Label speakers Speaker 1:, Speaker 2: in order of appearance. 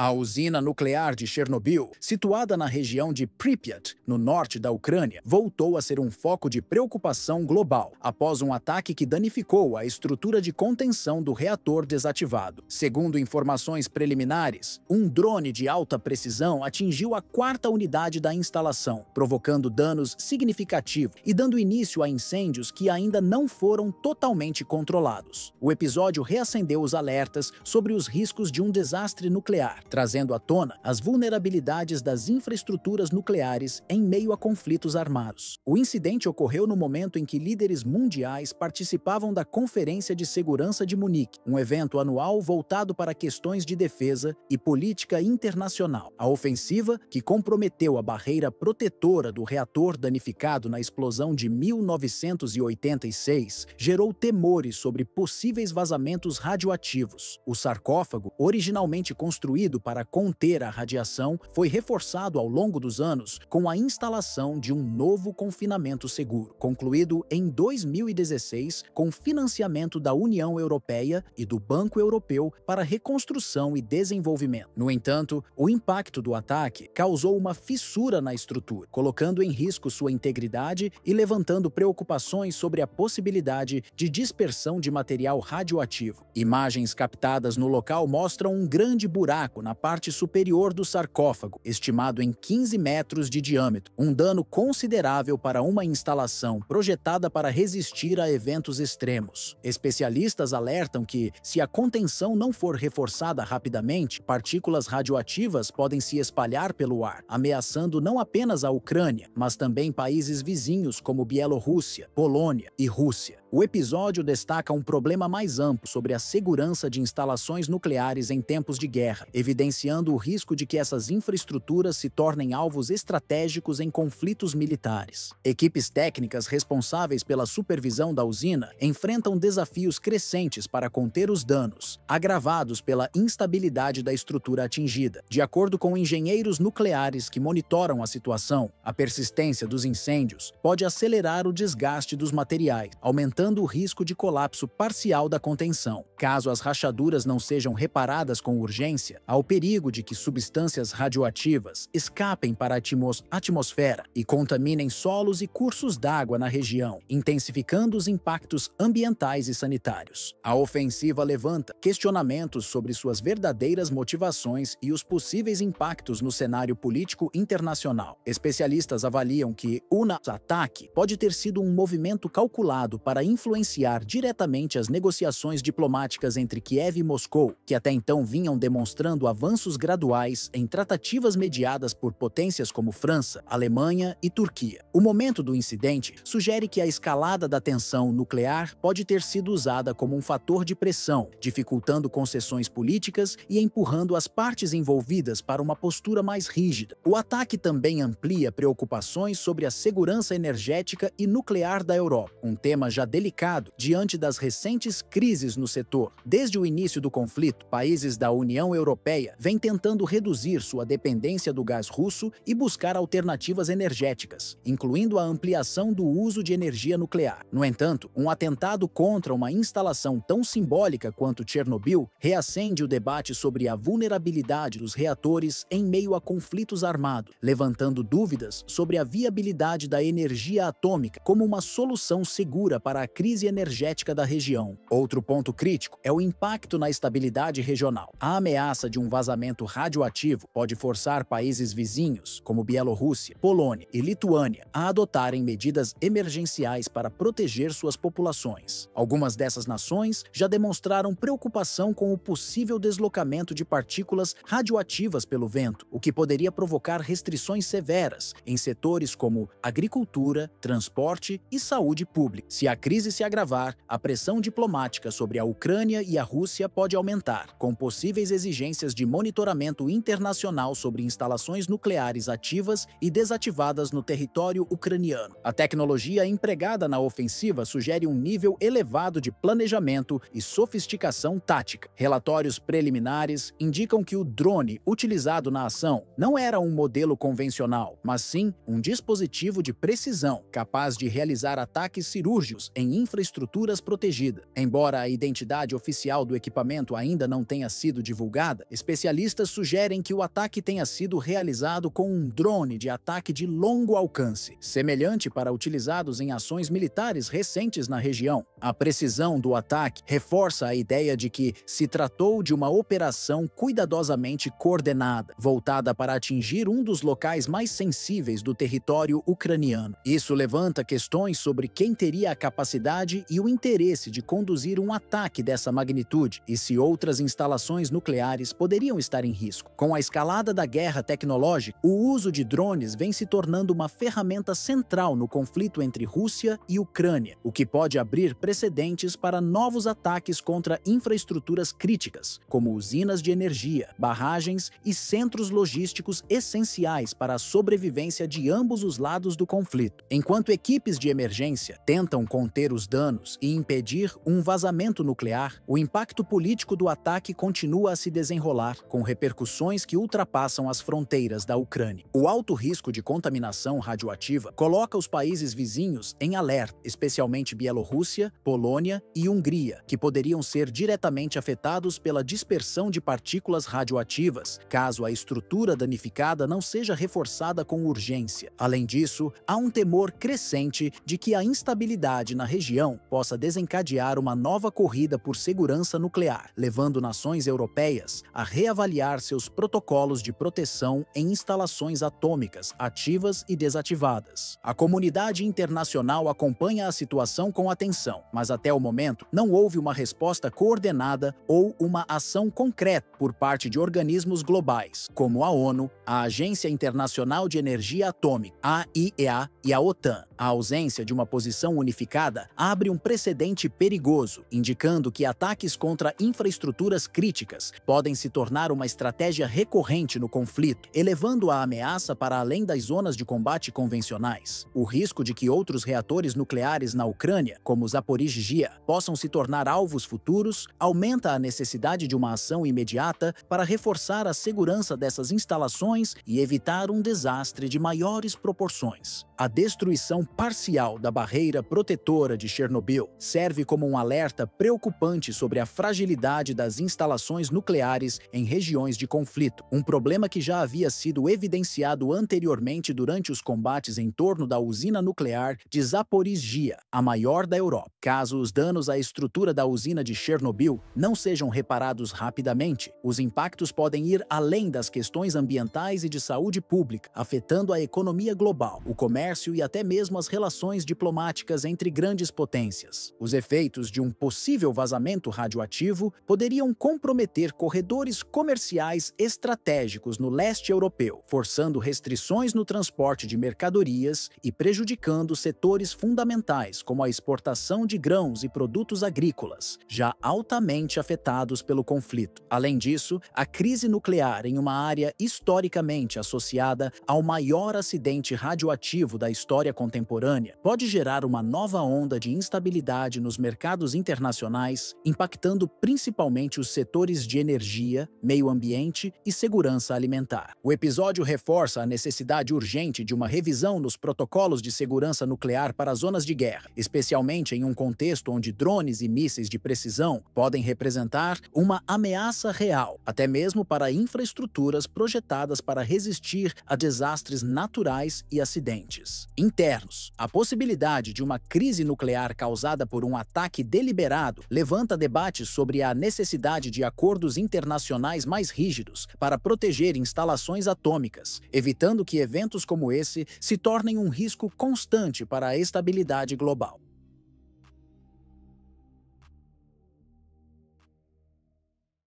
Speaker 1: A usina nuclear de Chernobyl, situada na região de Pripyat, no norte da Ucrânia, voltou a ser um foco de preocupação global após um ataque que danificou a estrutura de contenção do reator desativado. Segundo informações preliminares, um drone de alta precisão atingiu a quarta unidade da instalação, provocando danos significativos e dando início a incêndios que ainda não foram totalmente controlados. O episódio reacendeu os alertas sobre os riscos de um desastre nuclear, trazendo à tona as vulnerabilidades das infraestruturas nucleares em meio a conflitos armados. O incidente ocorreu no momento em que líderes mundiais participavam da Conferência de Segurança de Munique, um evento anual voltado para questões de defesa e política internacional. A ofensiva, que comprometeu a barreira protetora do reator danificado na explosão de 1986, gerou temores sobre possíveis vazamentos radioativos. O sarcófago, originalmente construído para conter a radiação, foi reforçado ao longo dos anos com a instalação de um novo confinamento seguro, concluído em 2016 com financiamento da União Europeia e do Banco Europeu para Reconstrução e Desenvolvimento. No entanto, o impacto do ataque causou uma fissura na estrutura, colocando em risco sua integridade e levantando preocupações sobre a possibilidade de dispersão de material radioativo. Imagens captadas no local mostram um grande buraco na parte superior do sarcófago, estimado em 15 metros de diâmetro, um dano considerável para uma instalação projetada para resistir a eventos extremos. Especialistas alertam que, se a contenção não for reforçada rapidamente, partículas radioativas podem se espalhar pelo ar, ameaçando não apenas a Ucrânia, mas também países vizinhos como Bielorrússia, Polônia e Rússia. O episódio destaca um problema mais amplo sobre a segurança de instalações nucleares em tempos de guerra, evidenciando o risco de que essas infraestruturas se tornem alvos estratégicos em conflitos militares. Equipes técnicas responsáveis pela supervisão da usina enfrentam desafios crescentes para conter os danos, agravados pela instabilidade da estrutura atingida. De acordo com engenheiros nucleares que monitoram a situação, a persistência dos incêndios pode acelerar o desgaste dos materiais, aumentando o risco de colapso parcial da contenção. Caso as rachaduras não sejam reparadas com urgência, há o perigo de que substâncias radioativas escapem para a atmosfera e contaminem solos e cursos d'água na região, intensificando os impactos ambientais e sanitários. A ofensiva levanta questionamentos sobre suas verdadeiras motivações e os possíveis impactos no cenário político internacional. Especialistas avaliam que o ataque pode ter sido um movimento calculado para influenciar diretamente as negociações diplomáticas entre Kiev e Moscou, que até então vinham demonstrando avanços graduais em tratativas mediadas por potências como França, Alemanha e Turquia. O momento do incidente sugere que a escalada da tensão nuclear pode ter sido usada como um fator de pressão, dificultando concessões políticas e empurrando as partes envolvidas para uma postura mais rígida. O ataque também amplia preocupações sobre a segurança energética e nuclear da Europa, um tema já delicado diante das recentes crises no setor. Desde o início do conflito, países da União Europeia vêm tentando reduzir sua dependência do gás russo e buscar alternativas energéticas, incluindo a ampliação do uso de energia nuclear. No entanto, um atentado contra uma instalação tão simbólica quanto Chernobyl reacende o debate sobre a vulnerabilidade dos reatores em meio a conflitos armados, levantando dúvidas sobre a viabilidade da energia atômica como uma solução segura para a crise energética da região. Outro ponto crítico é o impacto na estabilidade regional. A ameaça de um vazamento radioativo pode forçar países vizinhos, como Bielorrússia, Polônia e Lituânia, a adotarem medidas emergenciais para proteger suas populações. Algumas dessas nações já demonstraram preocupação com o possível deslocamento de partículas radioativas pelo vento, o que poderia provocar restrições severas em setores como agricultura, transporte e saúde pública. Se a crise se agravar, a pressão diplomática sobre a Ucrânia e a Rússia pode aumentar, com possíveis exigências de monitoramento internacional sobre instalações nucleares ativas e desativadas no território ucraniano. A tecnologia empregada na ofensiva sugere um nível elevado de planejamento e sofisticação tática. Relatórios preliminares indicam que o drone utilizado na ação não era um modelo convencional, mas sim um dispositivo de precisão capaz de realizar ataques cirúrgicos em em infraestruturas protegidas. Embora a identidade oficial do equipamento ainda não tenha sido divulgada, especialistas sugerem que o ataque tenha sido realizado com um drone de ataque de longo alcance, semelhante para utilizados em ações militares recentes na região. A precisão do ataque reforça a ideia de que se tratou de uma operação cuidadosamente coordenada, voltada para atingir um dos locais mais sensíveis do território ucraniano. Isso levanta questões sobre quem teria a capacidade e o interesse de conduzir um ataque dessa magnitude e se outras instalações nucleares poderiam estar em risco. Com a escalada da guerra tecnológica, o uso de drones vem se tornando uma ferramenta central no conflito entre Rússia e Ucrânia, o que pode abrir precedentes para novos ataques contra infraestruturas críticas, como usinas de energia, barragens e centros logísticos essenciais para a sobrevivência de ambos os lados do conflito. Enquanto equipes de emergência tentam conter os danos e impedir um vazamento nuclear, o impacto político do ataque continua a se desenrolar, com repercussões que ultrapassam as fronteiras da Ucrânia. O alto risco de contaminação radioativa coloca os países vizinhos em alerta, especialmente Bielorrússia, Polônia e Hungria, que poderiam ser diretamente afetados pela dispersão de partículas radioativas, caso a estrutura danificada não seja reforçada com urgência. Além disso, há um temor crescente de que a instabilidade na região possa desencadear uma nova corrida por segurança nuclear, levando nações europeias a reavaliar seus protocolos de proteção em instalações atômicas ativas e desativadas. A comunidade internacional acompanha a situação com atenção, mas até o momento não houve uma resposta coordenada ou uma ação concreta por parte de organismos globais, como a ONU, a Agência Internacional de Energia Atômica, a IEA e a OTAN. A ausência de uma posição unificada abre um precedente perigoso, indicando que ataques contra infraestruturas críticas podem se tornar uma estratégia recorrente no conflito, elevando a ameaça para além das zonas de combate convencionais. O risco de que outros reatores nucleares na Ucrânia, como Zaporizhzhia, possam se tornar alvos futuros, aumenta a necessidade de uma ação imediata para reforçar a segurança dessas instalações e evitar um desastre de maiores proporções. A destruição parcial da barreira protetora de Chernobyl serve como um alerta preocupante sobre a fragilidade das instalações nucleares em regiões de conflito, um problema que já havia sido evidenciado anteriormente durante os combates em torno da usina nuclear de Zaporizhzhia, a maior da Europa. Caso os danos à estrutura da usina de Chernobyl não sejam reparados rapidamente, os impactos podem ir além das questões ambientais e de saúde pública, afetando a economia global, o comércio e até mesmo as relações diplomáticas entre grandes potências. Os efeitos de um possível vazamento radioativo poderiam comprometer corredores comerciais estratégicos no leste europeu, forçando restrições no transporte de mercadorias e prejudicando setores fundamentais como a exportação de grãos e produtos agrícolas, já altamente afetados pelo conflito. Além disso, a crise nuclear em uma área historicamente associada ao maior acidente radioativo da história contemporânea pode gerar uma nova onda de instabilidade nos mercados internacionais, impactando principalmente os setores de energia, meio ambiente e segurança alimentar. O episódio reforça a necessidade urgente de uma revisão nos protocolos de segurança nuclear para zonas de guerra, especialmente em um contexto onde drones e mísseis de precisão podem representar uma ameaça real, até mesmo para infraestruturas projetadas para resistir a desastres naturais e acidentes. Internos. A possibilidade de uma crise nuclear causada por um ataque deliberado levanta debates sobre a necessidade de acordos internacionais mais rígidos para proteger instalações atômicas, evitando que eventos como esse se tornem um risco constante para a estabilidade global.